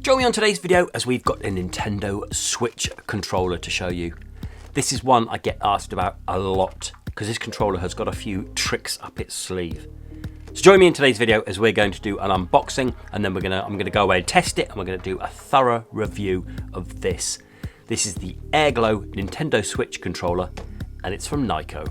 Join me on today's video as we've got a Nintendo Switch controller to show you. This is one I get asked about a lot because this controller has got a few tricks up its sleeve. So join me in today's video as we're going to do an unboxing, and then I'm gonna go away and test it, and we're gonna do a thorough review of this. This is the Airglow Nintendo Switch controller, and it's from Nyko.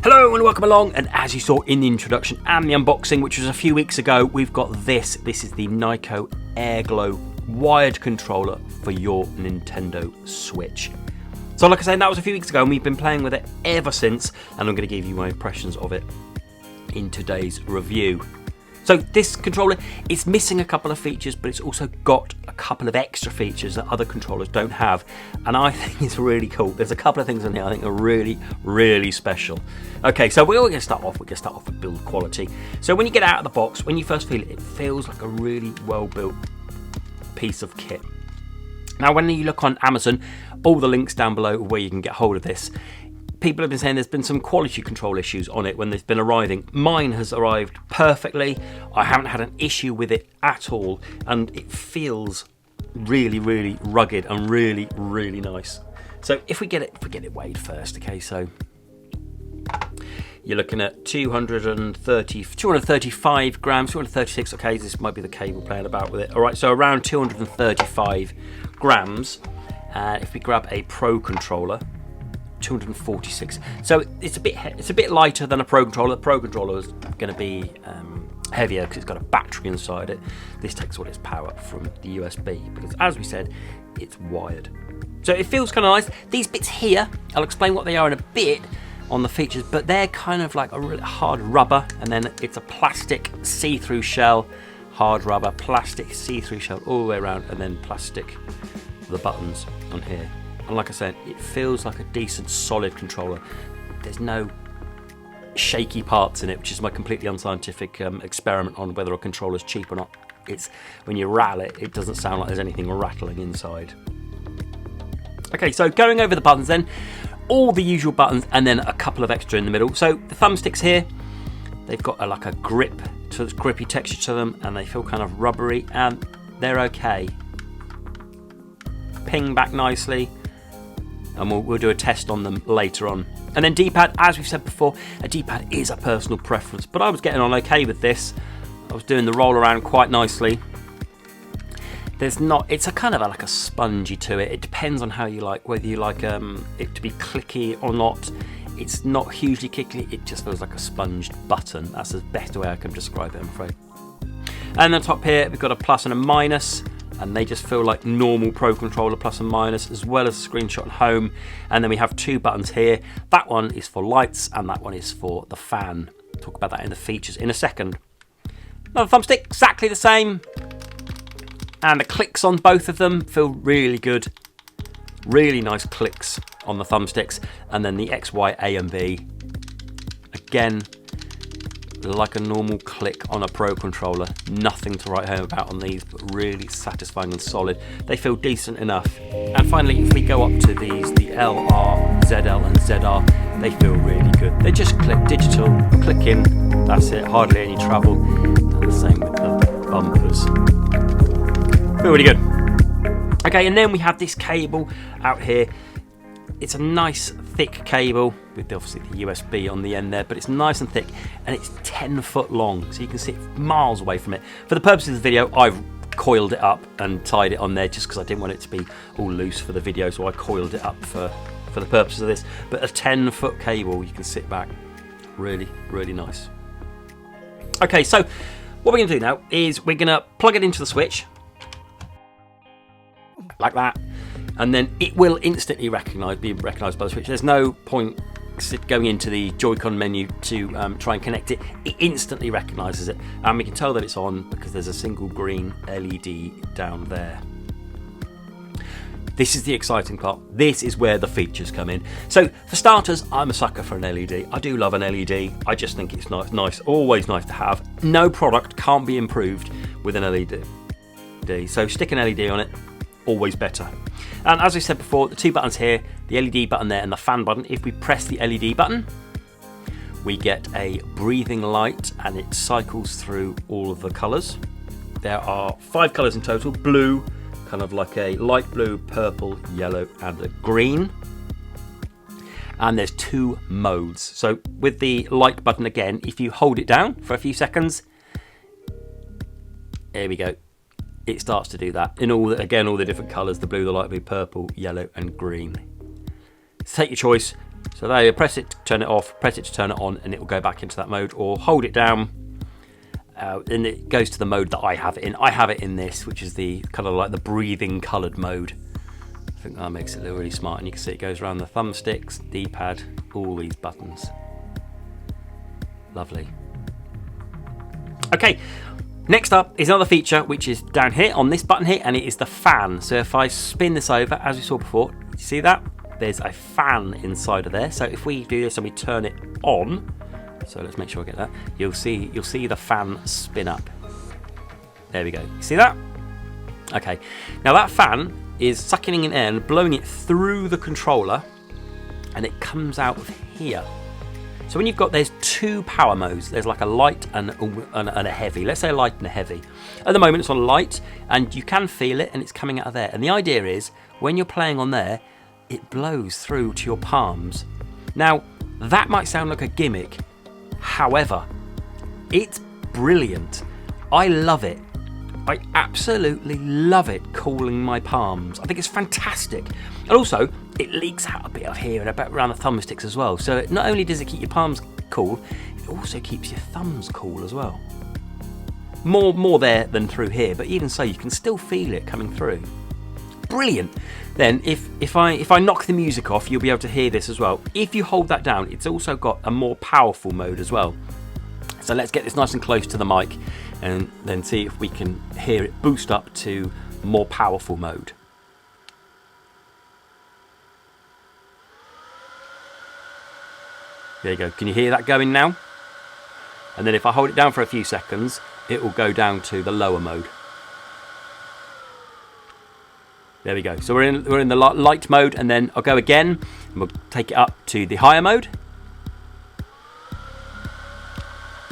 Hello and welcome along, and as you saw in the introduction and the unboxing, which was a few weeks ago, we've got this. This is the Nyko Airglow wired controller for your Nintendo Switch. So like I said, that was a few weeks ago and we've been playing with it ever since, and I'm going to give you my impressions of it in today's review. So this controller is missing a couple of features, but it's also got a couple of extra features that other controllers don't have, and I think it's really cool. There's a couple of things in here I think are really, really special. Okay, so we're going to start off with build quality. So when you get out of the box, when you first feel it, it feels like a really well-built piece of kit. Now, when you look on Amazon, all the links down below where you can get hold of this. People have been saying there's been some quality control issues on it when they've been arriving. Mine has arrived perfectly. I haven't had an issue with it at all, and it feels really, really rugged and really, really nice. So if we get it weighed first, okay, so you're looking at 235 grams, 236, okay, this might be the cable playing about with it. All right, so around 235 grams. If we grab a Pro controller, 246. So it's a bit lighter than a Pro controller. The Pro controller is going to be heavier because it's got a battery inside it. This takes all its power from the USB because, as we said, it's wired. So it feels kind of nice. These bits here, I'll explain what they are in a bit on the features, but they're kind of like a really hard rubber, and then it's a plastic see-through shell, hard rubber, plastic see-through shell all the way around, and then plastic for the buttons on here. And like I said, it feels like a decent, solid controller. There's no shaky parts in it, which is my completely unscientific experiment on whether a controller's cheap or not. It's when you rattle it, it doesn't sound like there's anything rattling inside. Okay, so going over the buttons then, all the usual buttons and then a couple of extra in the middle. So the thumbsticks here, they've got like a grip, so it's grippy texture to them, and they feel kind of rubbery, and they're okay. Ping back nicely. And we'll do a test on them later on. And then D-pad, as we've said before, a D-pad is a personal preference, but I was getting on okay with this. I was doing the roll around quite nicely. It's a kind of like a spongy to it. It depends on how you like, whether you like it to be clicky or not. It's not hugely clicky, it just feels like a sponged button. That's the best way I can describe it, I'm afraid. And on top here, we've got a plus and a minus, and they just feel like normal Pro controller plus and minus, as well as a screenshot and home. And then we have two buttons here. That one is for lights and that one is for the fan. Talk about that in the features in a second. Another thumbstick, exactly the same. And the clicks on both of them feel really good. Really nice clicks on the thumbsticks. And then the X, Y, A and B. Again, like a normal click on a Pro controller. Nothing to write home about on these, but really satisfying and solid. They feel decent enough. And finally, if we go up to these, the LR, ZL and ZR, they feel really good. They just click digital, click in, that's it, hardly any travel. And the same with the bumpers. Feel really good. Okay, and then we have this cable out here. It's a nice thick cable with obviously the USB on the end there, but it's nice and thick, and it's 10 foot long, so you can see it miles away from it. For the purposes of the video, I've coiled it up and tied it on there just because I didn't want it to be all loose for the video, so I coiled it up for the purpose of this. But a 10-foot cable, you can sit back. Really, really nice. Okay, so what we're going to do now is we're going to plug it into the Switch, like that, and then it will instantly be recognised by the Switch. There's no point going into the Joy-Con menu to try and connect it. It instantly recognises it, and we can tell that it's on because there's a single green LED down there. This is the exciting part. This is where the features come in. So for starters, I'm a sucker for an LED. I do love an LED. I just think it's nice, always nice to have. No product can't be improved with an LED. So stick an LED on it, always better. And as I said before, the two buttons here, the LED button there and the fan button, if we press the LED button, we get a breathing light and it cycles through all of the colours. There are 5 colours in total: blue, kind of like a light blue, purple, yellow and a green. And there's 2 modes. So with the light button again, if you hold it down for a few seconds, there we go. It starts to do that in all the different colours: the blue, the light blue, purple, yellow and green. So take your choice. So there you press it to turn it off, press it to turn it on, and it will go back into that mode, or hold it down and it goes to the mode that I have it in. I have it in this, which is the kind of like the breathing coloured mode. I think that makes it look really smart, and you can see it goes around the thumbsticks, D-pad, all these buttons. Lovely. Okay. Next up is another feature which is down here on this button here, and it is the fan. So if I spin this over, as we saw before, you see that? There's a fan inside of there. So if we do this and we turn it on, so let's make sure I get that, you'll see the fan spin up. There we go. You see that? Okay. Now that fan is sucking in air and blowing it through the controller, and it comes out of here. So when you've got, there's 2 power modes. There's like a light and a heavy. Let's say a light and a heavy. At the moment it's on light, and you can feel it, and it's coming out of there. And the idea is, when you're playing on there, it blows through to your palms. Now, that might sound like a gimmick. However, it's brilliant. I love it. I absolutely love it cooling my palms. I think it's fantastic. And also, it leaks out a bit of here and about around the thumbsticks as well. So not only does it keep your palms cool, it also keeps your thumbs cool as well. More there than through here, but even so, you can still feel it coming through. Brilliant. Then if I knock the music off, you'll be able to hear this as well. If you hold that down, it's also got a more powerful mode as well. So let's get this nice and close to the mic and then see if we can hear it boost up to more powerful mode. There you go. Can you hear that going now? And then if I hold it down for a few seconds, it will go down to the lower mode. There we go. So we're in the light mode, and then I'll go again, and we'll take it up to the higher mode.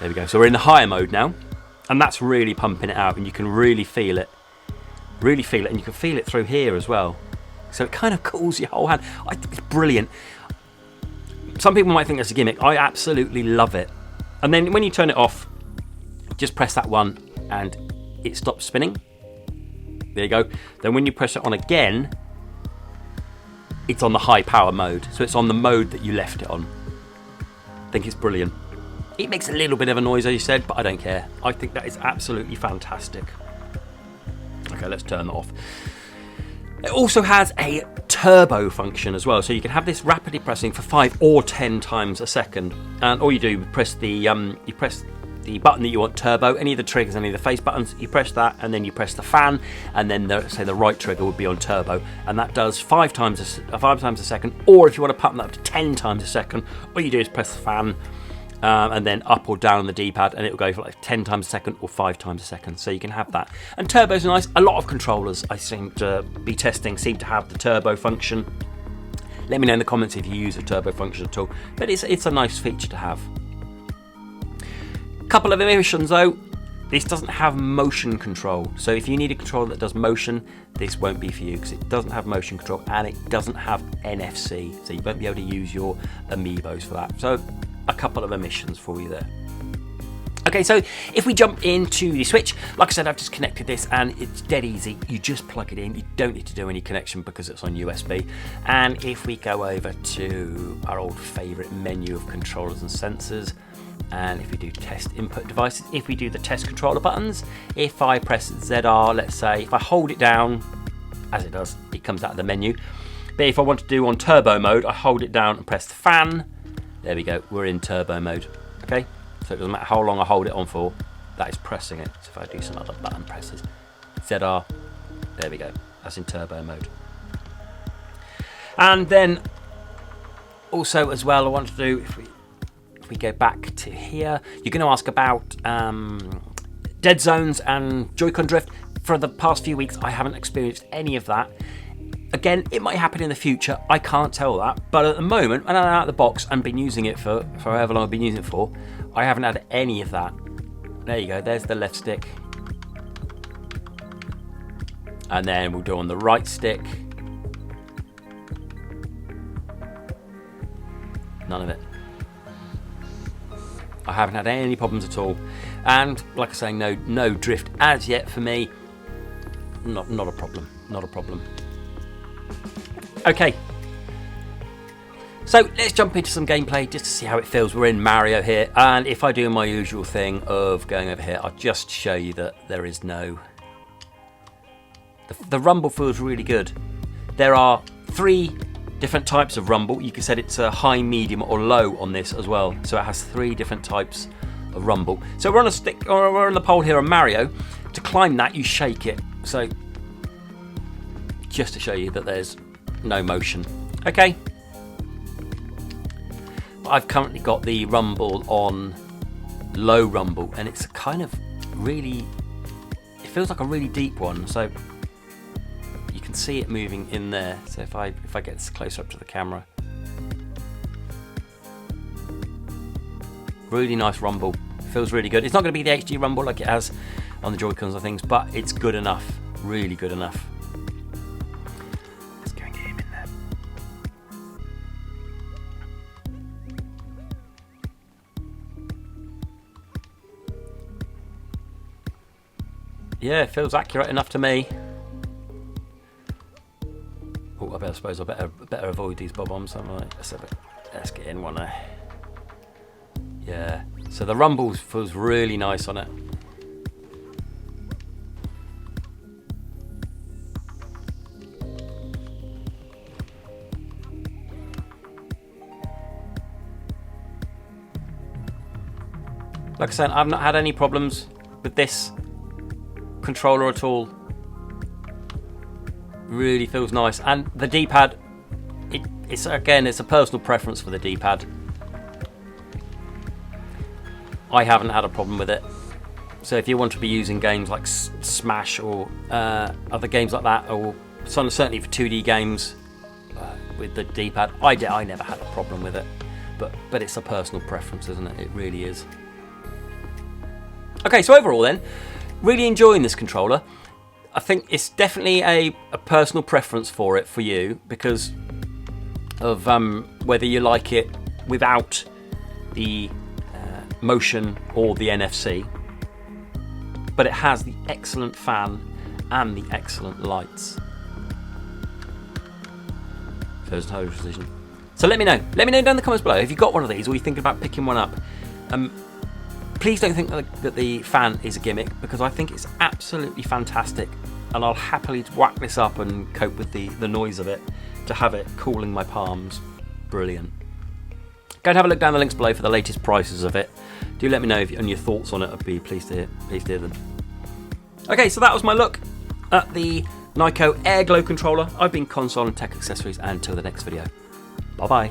There we go. So we're in the higher mode now, and that's really pumping it out, and you can really feel it. Really feel it, and you can feel it through here as well. So it kind of cools your whole hand. I think it's brilliant. Some people might think that's a gimmick. I absolutely love it. And then when you turn it off, just press that one, and it stops spinning. There you go. Then when you press it on again, it's on the high power mode. So it's on the mode that you left it on. I think it's brilliant. It makes a little bit of a noise, as you said, but I don't care. I think that is absolutely fantastic. Okay, let's turn that off. It also has a turbo function as well, so you can have this rapidly pressing for 5 or 10 times a second. And all you do, press the button that you want turbo, any of the triggers, any of the face buttons, you press that, and then you press the fan, and then say the right trigger would be on turbo, and that does 5 times a second. Or if you want to pump that up to 10 times a second, all you do is press the fan, and then up or down on the D-pad, and it will go for like 10 times a second or 5 times a second. So you can have that. And turbos are nice. A lot of controllers I seem to be testing seem to have the turbo function. Let me know in the comments if you use a turbo function at all. But it's a nice feature to have. Couple of omissions though. This doesn't have motion control. So if you need a controller that does motion, this won't be for you, because it doesn't have motion control and it doesn't have NFC. So you won't be able to use your amiibos for that. So a couple of omissions for you there. Okay, so if we jump into the Switch, like I said, I've just connected this and it's dead easy. You just plug it in. You don't need to do any connection because it's on USB. And if we go over to our old favorite menu of controllers and sensors, and if we do test input devices, if we do the test controller buttons, if I press ZR, let's say, if I hold it down, as it does, it comes out of the menu. But if I want to do on turbo mode, I hold it down and press the fan. There we go, we're in turbo mode, okay? So it doesn't matter how long I hold it on for, that is pressing it. So if I do some other button presses, ZR, there we go, that's in turbo mode. And then also as well, I want to do, if we go back to here, you're going to ask about dead zones and Joy-Con drift. For the past few weeks, I haven't experienced any of that. Again, it might happen in the future, I can't tell that, but at the moment, when I'm out of the box and been using it for however long I've been using it for, I haven't had any of that. There you go, there's the left stick. And then we'll do on the right stick. None of it. I haven't had any problems at all. And like I say, no drift as yet for me. Not a problem, not a problem. Okay, so let's jump into some gameplay just to see how it feels. We're in Mario here, and if I do my usual thing of going over here, I'll just show you that there is no... The rumble feels really good. There are 3 different types of rumble. You can set it to high, medium, or low on this as well. So it has 3 different types of rumble. So we're on a stick, or we're on the pole here on Mario. To climb that, you shake it. So just to show you that there's no motion. Okay. I've currently got the rumble on low rumble, and it's kind of really, it feels like a really deep one. So you can see it moving in there. So if I get this closer up to the camera, really nice rumble. Feels really good. It's not going to be the HD rumble like it has on the Joy-Cons and things, but it's good enough. Really good enough. Let's go and get him in there. Yeah, it feels accurate enough to me. Oh, I suppose I better avoid these bob-ombs. Let's get in one there. Yeah. So the rumble feels really nice on it. Like I said, I've not had any problems with this controller at all. Really feels nice. And the D-pad, it's a personal preference for the D-pad. I haven't had a problem with it. So if you want to be using games like Smash or other games like that, or certainly for 2D games with the D-pad, I never had a problem with it. But it's a personal preference, isn't it? It really is. Okay, so overall then, really enjoying this controller. I think it's definitely a personal preference for you because of whether you like it without the motion or the NFC. But it has the excellent fan and the excellent lights. There's no decision. So let me know down in the comments below if you've got one of these or you're thinking about picking one up. Please don't think that the fan is a gimmick, because I think it's absolutely fantastic, and I'll happily whack this up and cope with the noise of it to have it cooling my palms. Brilliant. Go and have a look down the links below for the latest prices of it. Do let me know and your thoughts on it. I'd be pleased to hear them. Okay, so that was my look at the Nyko Airglow controller. I've been Console and Tech Accessories, and until the next video. Bye bye.